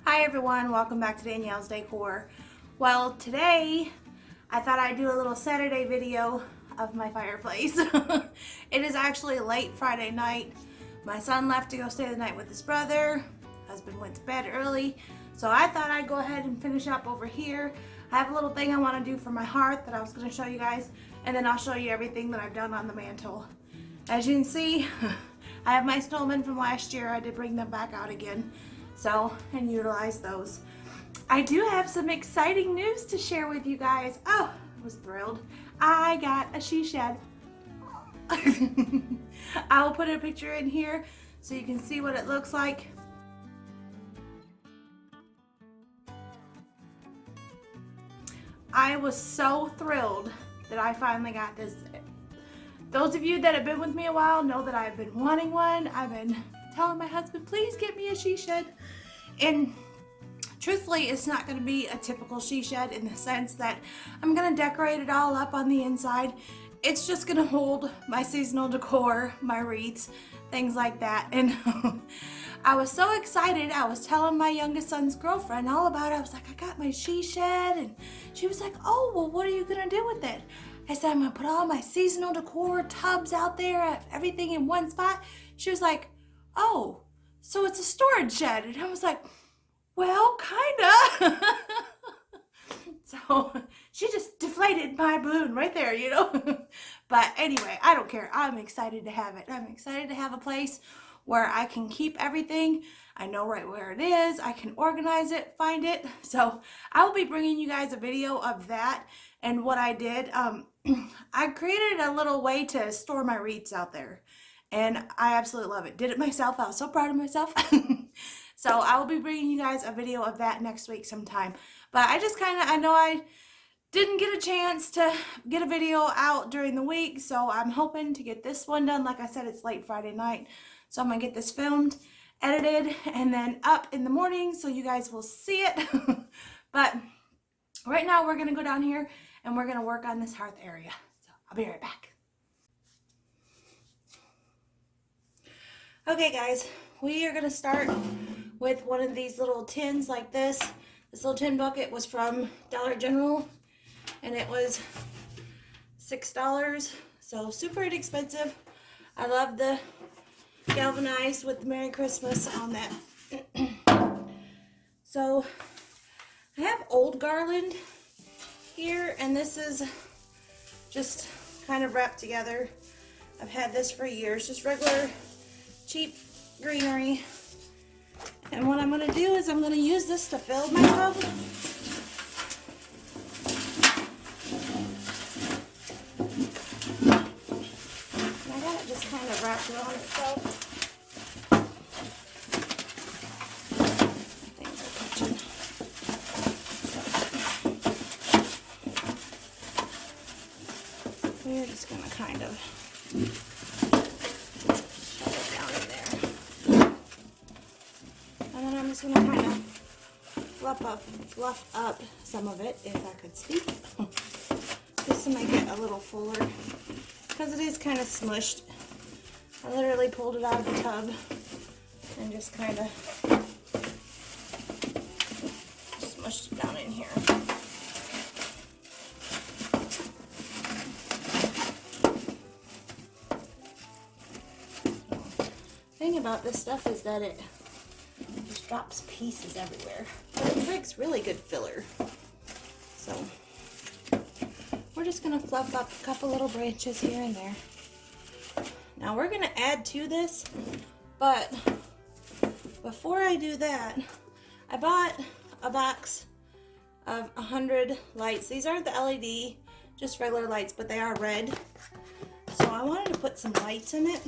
Hi everyone, welcome back to Danielle's Decor. Well, today I thought I'd do a little Saturday video of my fireplace. It is actually late Friday night. My son left to go stay the night with his brother. Husband went to bed early. So I thought I'd go ahead and finish up over here. I have a little thing I want to do for my hearth that I was going to show you guys. And then I'll show you everything that I've done on the mantle. As you can see, I have my snowmen from last year. I did bring them back out again. So, and utilize those. I do have some exciting news to share with you guys. Oh, I was thrilled. I got a she shed. I'll put a picture in here so you can see what it looks like. I was so thrilled that I finally got this. Those of you that have been with me a while know that I've been wanting one. I've been telling my husband, please get me a she shed. And truthfully, it's not going to be a typical she shed in the sense that I'm going to decorate it all up on the inside. It's just going to hold my seasonal decor, my wreaths, things like that. And I was so excited. I was telling my youngest son's girlfriend all about it. I was like, I got my she shed. And she was like, oh, well, what are you going to do with it? I said, I'm going to put all my seasonal decor tubs out there, everything in one spot. She was like, oh, so it's a storage shed. And I was like, well, kinda. So she just deflated my balloon right there, you know. But anyway, I don't care. I'm excited to have it. I'm excited to have a place where I can keep everything. I know right where it is. I can organize it, find it. So I will be bringing you guys a video of that and what I did. I created a little way to store my wreaths out there. And I absolutely love it. Did it myself. I was so proud of myself. So I will be bringing you guys a video of that next week sometime. But I know I didn't get a chance to get a video out during the week. So I'm hoping to get this one done. Like I said, it's late Friday night. So I'm going to get this filmed, edited, and then up in the morning so you guys will see it. But right now we're going to go down here and we're going to work on this hearth area. So I'll be right back. Okay guys, we are going to start with one of these little tins like this. This little tin bucket was from Dollar General and it was $6, so super inexpensive. I love the galvanized with the Merry Christmas on that. So I have old garland here and this is just kind of wrapped together. I've had this for years, just regular cheap greenery. And what I'm going to do is I'm going to use this to fill my tub. And I got it just kind of wrapped around itself. Things are touching. So we're just going to kind of I'm just going to kind of fluff up some of it, if I could speak, just to make it a little fuller, because it is kind of smushed. I literally pulled it out of the tub and just kind of smushed it down in here. The thing about this stuff is that it drops pieces everywhere, but it makes really good filler. So we're just going to fluff up a couple little branches here and there. Now we're going to add to this, but before I do that, I bought a box of 100 lights. These aren't the LED, just regular lights, but they are red. So I wanted to put some lights in it.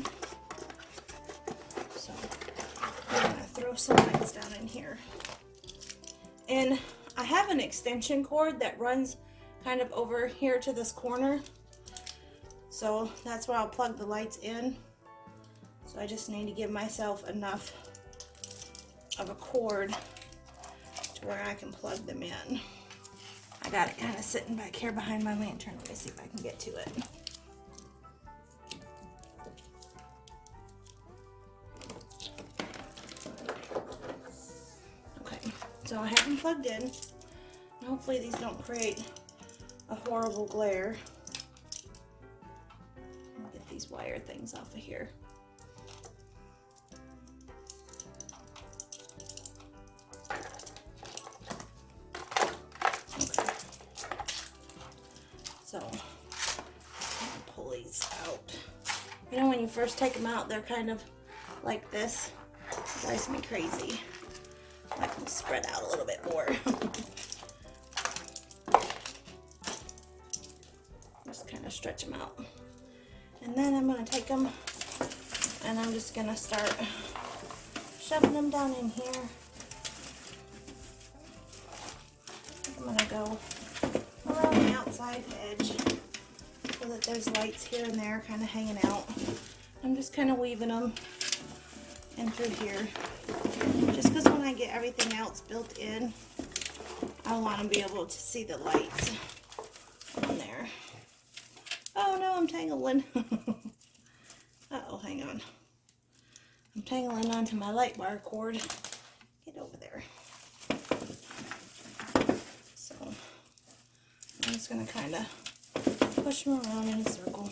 So I'm going to throw some lights down in here. And I have an extension cord that runs kind of over here to this corner. So that's where I'll plug the lights in. So I just need to give myself enough of a cord to where I can plug them in. I got it kind of sitting back here behind my lantern. Let me see if I can get to it. Okay. So I have them plugged in. And hopefully these don't create a horrible glare. I'll get these wire things off of here. Okay. So I'm gonna pull these out. You know, when you first take them out, they're kind of like this. It drives me crazy. I can spread out a little bit more. Just kind of stretch them out. And then I'm going to take them and I'm just going to start shoving them down in here. I'm going to go around the outside edge so that there's lights here and there kind of hanging out. I'm just kind of weaving them in through here. Just because when I get everything else built in, I want to be able to see the lights on there. Oh no, I'm tangling. Uh-oh, hang on. I'm tangling onto my light bar cord. Get over there. So, I'm just going to kind of push them around in a circle.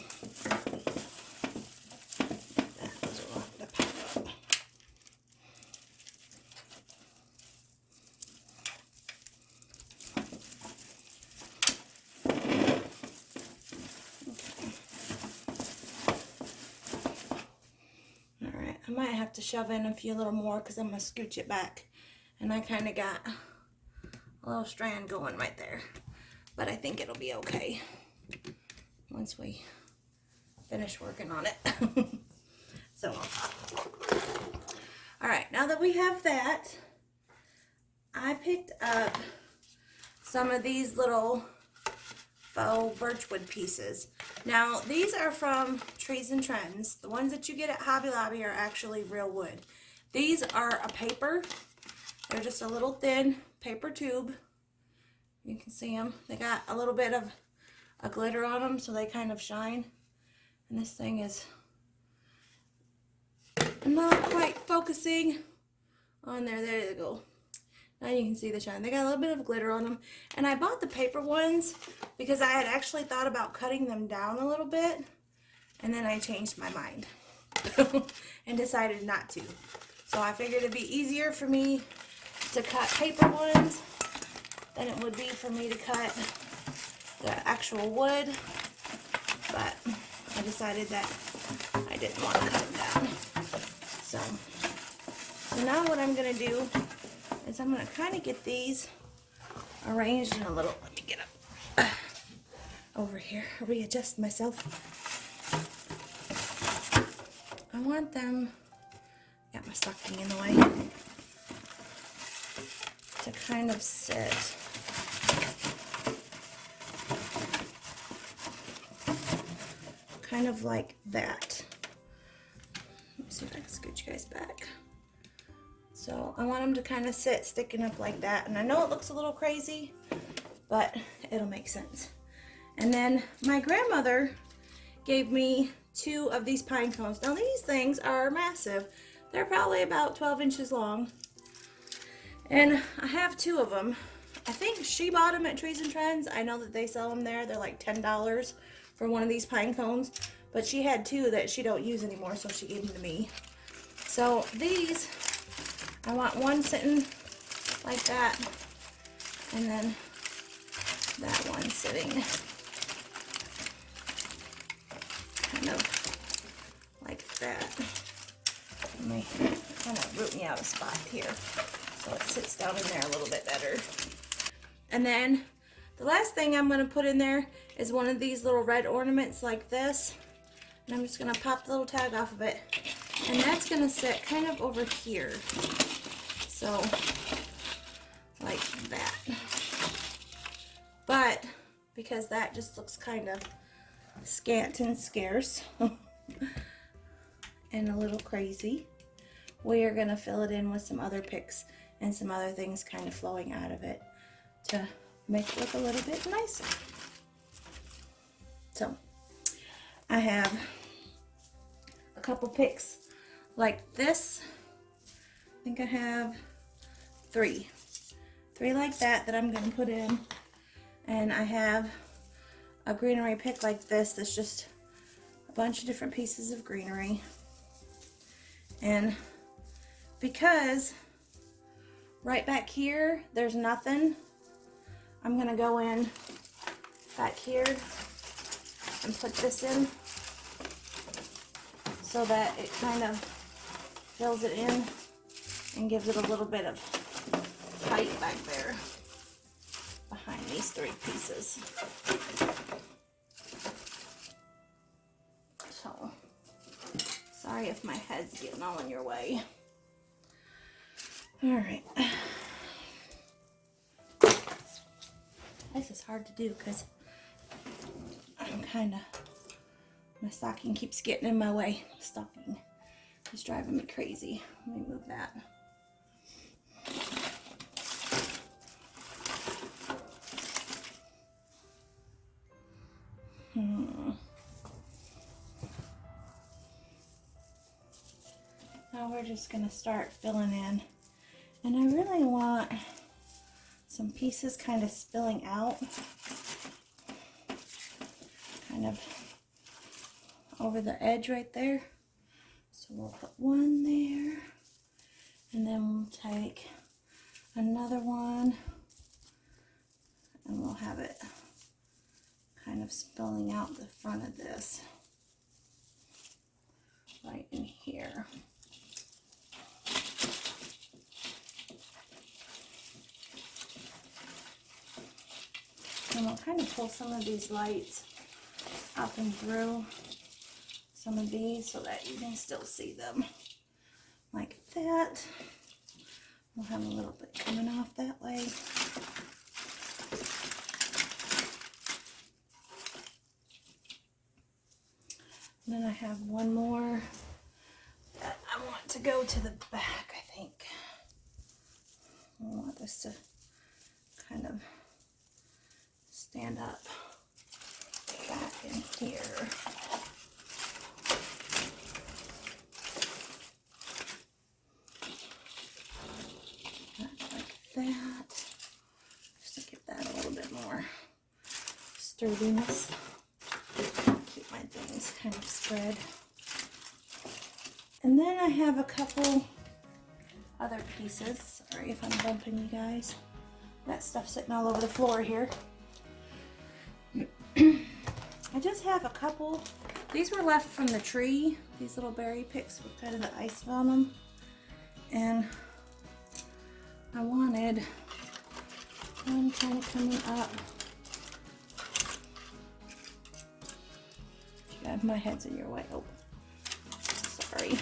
I might have to shove in a few little more because I'm going to scooch it back. And I kind of got a little strand going right there. But I think it'll be okay once we finish working on it. So, alright, now that we have that, I picked up some of these little faux birchwood pieces. Now, these are from Trees and Trends. The ones that you get at Hobby Lobby are actually real wood. These are a paper. They're just a little thin paper tube. You can see them. They got a little bit of a glitter on them, so they kind of shine. And this thing is not quite focusing on there. There they go. Now you can see the shine. They got a little bit of glitter on them. And I bought the paper ones because I had actually thought about cutting them down a little bit. And then I changed my mind and decided not to. So I figured it'd be easier for me to cut paper ones than it would be for me to cut the actual wood. But I decided that I didn't want to cut them down. So now what I'm going to do is I'm going to kind of get these arranged in a little, let me get up over here, readjust myself. I want them, got my stocking in the way, to kind of sit kind of like that. Let me see if I can scoot you guys back. So I want them to kind of sit sticking up like that. And I know it looks a little crazy, but it'll make sense. And then my grandmother gave me 2 of these pine cones. Now these things are massive. They're probably about 12 inches long. And I have 2 of them. I think she bought them at Trees and Trends. I know that they sell them there. They're like $10 for one of these pine cones. But she had 2 that she don't use anymore, so she gave them to me. So these, I want one sitting like that, and then that one sitting kind of like that. Let me kind of root me out a spot here so it sits down in there a little bit better. And then the last thing I'm going to put in there is one of these little red ornaments like this. And I'm just going to pop the little tag off of it. And that's going to sit kind of over here. So, like that. But, because that just looks kind of scant and scarce and a little crazy, we are going to fill it in with some other picks and some other things kind of flowing out of it to make it look a little bit nicer. So, I have a couple picks like this. I think I have 3. 3 like that I'm going to put in. And I have a greenery pick like this that's just a bunch of different pieces of greenery. And because right back here there's nothing, I'm going to go in back here and put this in so that it kind of fills it in and gives it a little bit of height back there behind these 3 pieces. So, sorry if my head's getting all in your way. All right. This is hard to do because my stocking keeps getting in my way. Stocking is driving me crazy. Let me move that. Now we're just going to start filling in. And I really want some pieces kind of spilling out. Kind of over the edge right there. So we'll put one there. And then we'll take another one. And we'll have it kind of spilling out the front of this. Right in here. And we'll kind of pull some of these lights up and through some of these so that you can still see them. Like that. We'll have a little bit coming off that way. And then I have one more that I want to go to the back, I think. I want this to kind of stand up back in here. Like that. Just to give that a little bit more sturdiness. Keep my things kind of spread. And then I have a couple other pieces. Sorry if I'm bumping you guys. That stuff sitting all over the floor here. I just have a couple. These were left from the tree. These little berry picks with kind of the ice on them. And I wanted one kind of coming up. God, my head's in your way. Oh, sorry.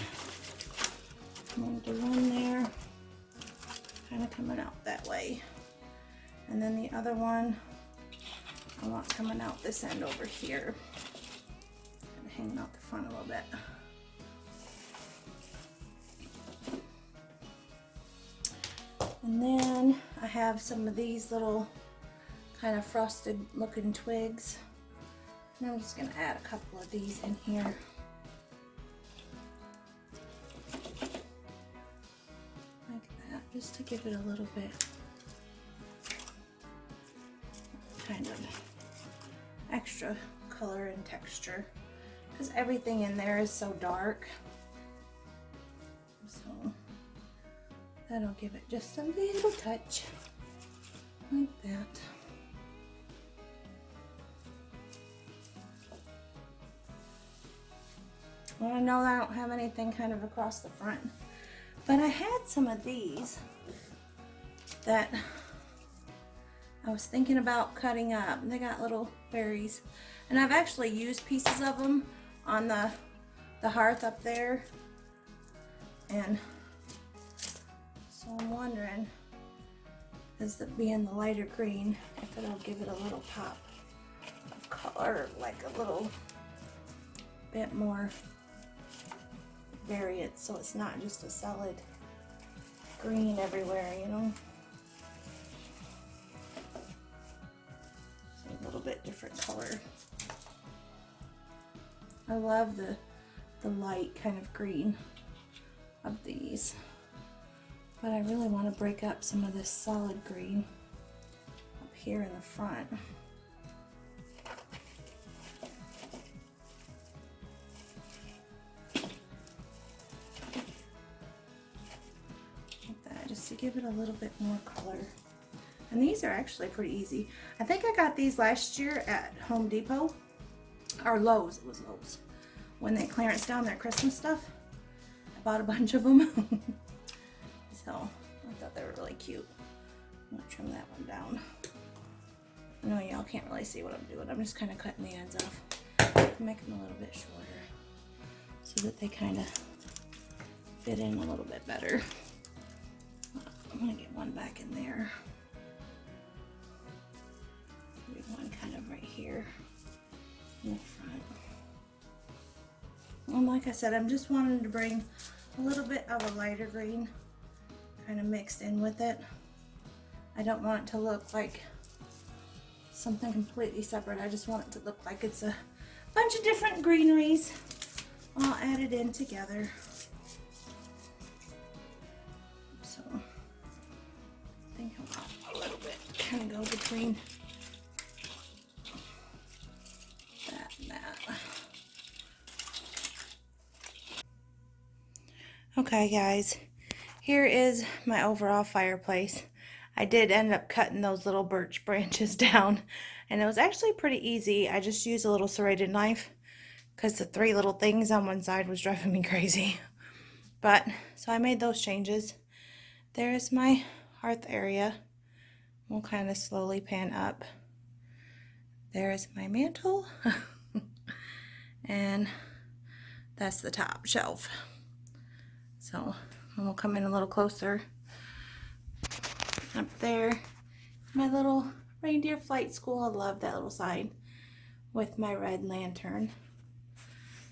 I'm going to do one there, kind of coming out that way. And then the other one, I want coming out this end over here. Kind of hanging out the front a little bit. And then I have some of these little kind of frosted looking twigs. And I'm just going to add a couple of these in here. Like that, just to give it a little bit kind of extra color and texture. Because everything in there is so dark. So that'll give it just a little touch. Like that. Well, I know I don't have anything kind of across the front, but I had some of these that I was thinking about cutting up. They got little berries, and I've actually used pieces of them on the hearth up there, and so I'm wondering, as it being the lighter green, if it'll give it a little pop of color, like a little bit more variance, so it's not just a solid green everywhere, you know. So a little bit different color. I love the light kind of green of these. But I really want to break up some of this solid green up here in the front. Like that, just to give it a little bit more color. And these are actually pretty easy. I think I got these last year at Home Depot, or Lowe's, it was Lowe's. When they clearanced down their Christmas stuff, I bought a bunch of them. So I thought they were really cute. I'm gonna trim that one down. I know y'all can't really see what I'm doing. I'm just kind of cutting the ends off to make them a little bit shorter so that they kind of fit in a little bit better. I'm gonna get one back in there. Maybe one kind of right here in the front. And like I said, I'm just wanting to bring a little bit of a lighter green kind of mixed in with it. I don't want it to look like something completely separate. I just want it to look like it's a bunch of different greeneries all added in together. So I think I want a little bit kind of go between that and that. Okay guys, here is my overall fireplace. I did end up cutting those little birch branches down, and it was actually pretty easy. I just used a little serrated knife because the three little things on one side was driving me crazy. But, so I made those changes. There's my hearth area. We'll kind of slowly pan up. There's my mantle. And that's the top shelf. So we'll come in a little closer. Up there, my little reindeer flight school. I love that little sign with my red lantern.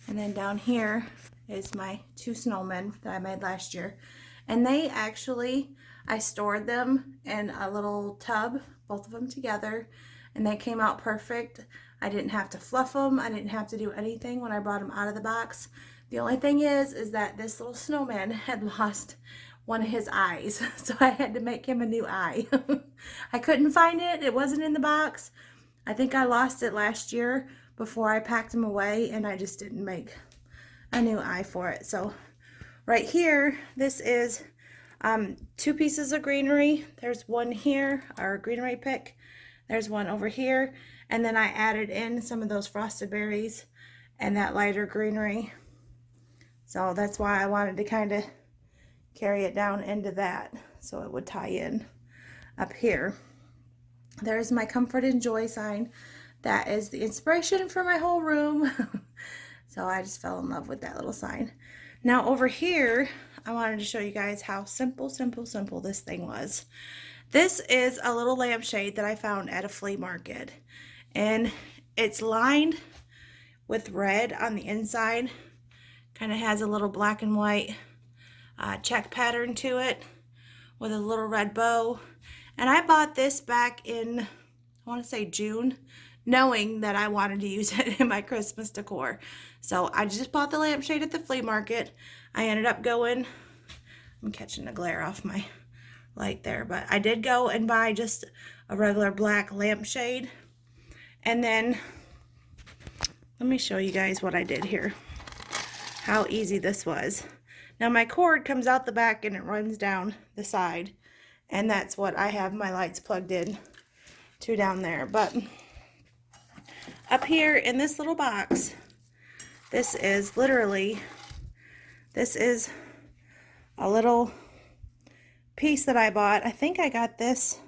And then down here is my two snowmen that I made last year. And they actually, I stored them in a little tub, both of them together, and they came out perfect. I didn't have to fluff them. I didn't have to do anything when I brought them out of the box. The only thing is that this little snowman had lost one of his eyes, so I had to make him a new eye. I couldn't find it. It wasn't in the box. I think I lost it last year before I packed him away, and I just didn't make a new eye for it. So right here, this is two pieces of greenery. There's one here, our greenery pick. There's one over here, and then I added in some of those frosted berries and that lighter greenery. So that's why I wanted to kind of carry it down into that so it would tie in up here. There's my comfort and joy sign. That is the inspiration for my whole room. So I just fell in love with that little sign. Now over here, I wanted to show you guys how simple this thing was. This is a little lampshade that I found at a flea market, and it's lined with red on the inside. Kind of has a little black and white check pattern to it with a little red bow. And I bought this back in, I want to say June, knowing that I wanted to use it in my Christmas decor. So I just bought the lampshade at the flea market. I ended up going, I'm catching the glare off my light there, but I did go and buy just a regular black lampshade. And then let me show you guys what I did here, how easy this was. Now my cord comes out the back and it runs down the side, and that's what I have my lights plugged in to down there. But up here in this little box, this is literally, this is a little piece that I bought. I think I got this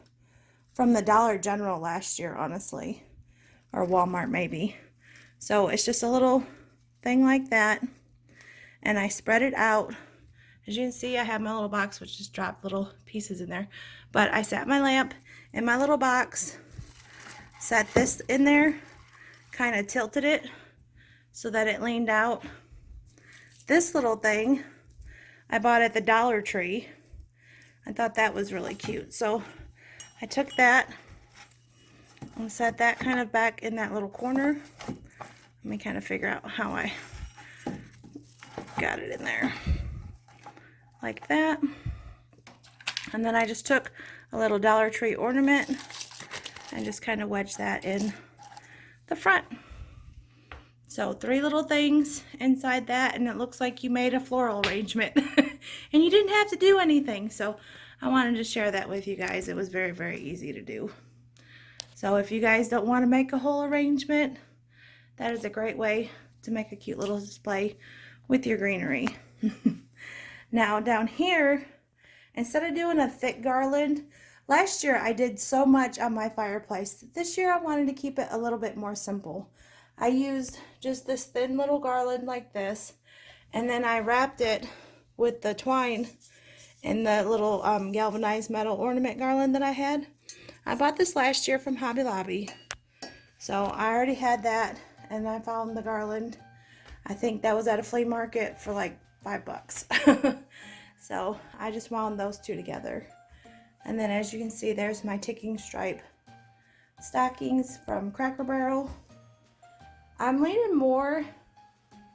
from the Dollar General last year, honestly, or Walmart maybe. So it's just a little thing like that, and I spread it out. As you can see, I have my little box which just dropped little pieces in there, but I sat my lamp in my little box, set this in there, kind of tilted it so that it leaned out. This little thing I bought at the Dollar Tree. I thought that was really cute, so I took that and set that kind of back in that little corner. Let me kind of figure out how I got it in there. Like that. And then I just took a little Dollar Tree ornament and just kind of wedged that in the front. So 3 little things inside that, and it looks like you made a floral arrangement. And you didn't have to do anything. So I wanted to share that with you guys. It was very, very easy to do. So if you guys don't want to make a whole arrangement, that is a great way to make a cute little display with your greenery. Now down here, instead of doing a thick garland, last year I did so much on my fireplace. This year I wanted to keep it a little bit more simple. I used just this thin little garland like this, and then I wrapped it with the twine and the little galvanized metal ornament garland that I had. I bought this last year from Hobby Lobby. So I already had that, and I found the garland. I think that was at a flea market for like $5. So I just wound those 2 together. And then as you can see, there's my ticking stripe stockings from Cracker Barrel. I'm leaning more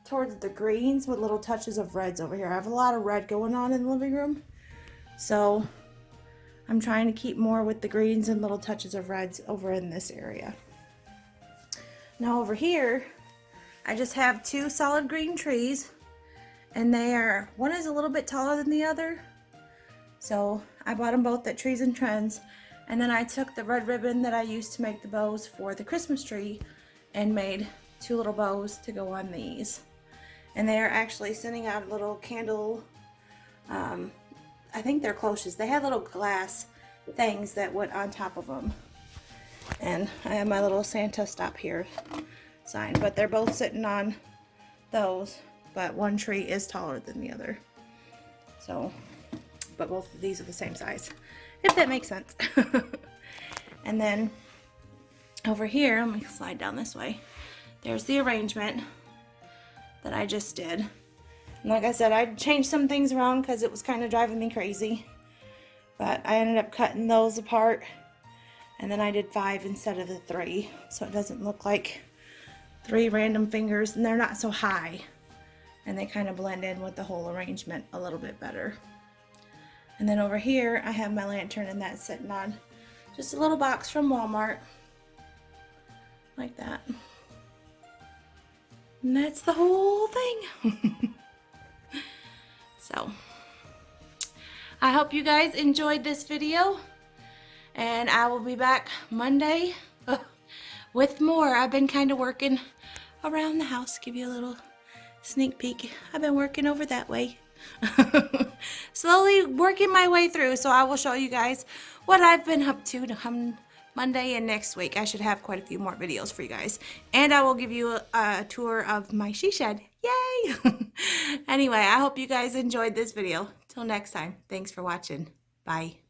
towards the greens with little touches of reds over here. I have a lot of red going on in the living room. So I'm trying to keep more with the greens and little touches of reds over in this area. Now over here, I just have 2 solid green trees, and one is a little bit taller than the other. So I bought them both at Trees and Trends, and then I took the red ribbon that I used to make the bows for the Christmas tree and made 2 little bows to go on these. And they are actually sending out little candle, I think they're cloches. They had little glass things that went on top of them. And I have my little Santa stop here sign, but they're both sitting on those, but one tree is taller than the other. So, but both of these are the same size, if that makes sense. And then over here, let me slide down this way. There's the arrangement that I just did. And like I said, I changed some things around because it was kind of driving me crazy. But I ended up cutting those apart. And then I did 5 instead of the 3. So it doesn't look like 3 random fingers. And they're not so high. And they kind of blend in with the whole arrangement a little bit better. And then over here, I have my lantern, and that's sitting on just a little box from Walmart. Like that. And that's the whole thing. So, I hope you guys enjoyed this video, and I will be back Monday with more. I've been kind of working around the house. Give you a little sneak peek. I've been working over that way. Slowly working my way through, so I will show you guys what I've been up to come Monday and next week. I should have quite a few more videos for you guys, and I will give you a tour of my she shed. Yay! Anyway, I hope you guys enjoyed this video. Till next time, thanks for watching. Bye.